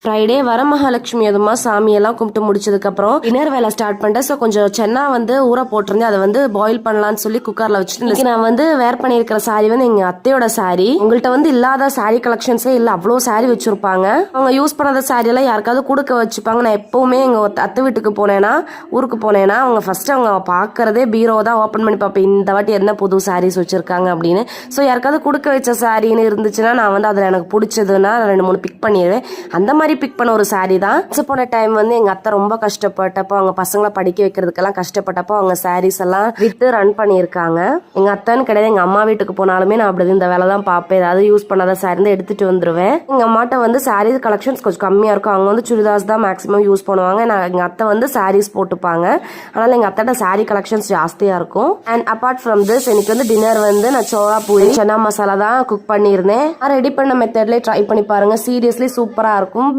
Friday Varamahalakshmi அதுமா சாமியெல்லாம் கும்பிட்டு முடிச்சதுக்கப்புறம் டின்னர் வேலை ஸ்டார்ட் பண்ணிட்டேன். ஸோ கொஞ்சம் சென்னா வந்து ஊற போட்டிருந்தேன். அதை வந்து பாயில் பண்ணலான்னு சொல்லி குக்கரில் வச்சுட்டு நான் வந்து வேர் பண்ணியிருக்கிற சாரி வந்து எங்கள் அத்தையோட சாரி. உங்கள்கிட்ட வந்து இல்லாத சாரி கலெக்ஷன்ஸே இல்லை, அவ்வளோ சாரி வச்சுருப்பாங்க. அவங்க யூஸ் பண்ணாத சாரியெல்லாம் யாருக்காவது கொடுக்க வச்சுப்பாங்க. நான் எப்போவுமே எங்கள் அத்தை வீட்டுக்கு போனேன்னா, ஊருக்கு போனேன்னா அவங்க ஃபஸ்ட்டு அவங்க பார்க்குறதே பீரோ தான் ஓப்பன் பண்ணி பார்ப்பேன், இந்த வாட்டி என்ன புது சாரீஸ் வச்சுருக்காங்க அப்படின்னு. ஸோ யாருக்காவது கொடுக்க வச்ச சாரின்னு இருந்துச்சுன்னா நான் வந்து அதில் எனக்கு பிடிச்சதுன்னா 2-3 பிக் பண்ணிடுவேன். அந்த மாதிரி பிக் பண்ண ஒரு சாரி தான். போன டைம் வந்து எங்க அத்தை ரொம்ப கஷ்டப்பட்டப்போ, அவங்க பசங்களை படிக்க வைக்கிறதுக்கெல்லாம் கஷ்டப்பட்டப்போ அவங்க சாரீஸ் எல்லாம் வித்து ரன் பண்ணியிருக்காங்க. எங்க அத்தைன்னு கிடையாது, எங்க அம்மா வீட்டுக்கு போனாலுமே நான் அப்படி இந்த வேலை தான் பார்ப்பேன். ஏதாவது யூஸ் பண்ணாத சாரி தான் எடுத்துட்டு வந்துருவேன். எங்க அம்மாட்ட வந்து சாரீஸ் கலெக்ஷன்ஸ் கொஞ்சம் கம்மியா இருக்கும். அவங்க வந்து சுடிதாஸ் தான் மேக்ஸிமம் யூஸ் பண்ணுவாங்க. எங்க அத்தை வந்து சாரீஸ் போட்டுப்பாங்க. அதனால எங்க அத்தைட்ட சாரி கலெக்ஷன்ஸ் ஜாஸ்தியா இருக்கும். அண்ட் அப்பார்ட் ஃப்ரம் திஸ் இன்னைக்கு வந்து டின்னர் வந்து நான் சோளா பூரி சன்னா மசாலா தான் குக் பண்ணியிருந்தேன். ரெடி பண்ண மெத்தட்லேயே ட்ரை பண்ணி பாருங்க, சீரியஸ்லி சூப்பரா இருக்கும்.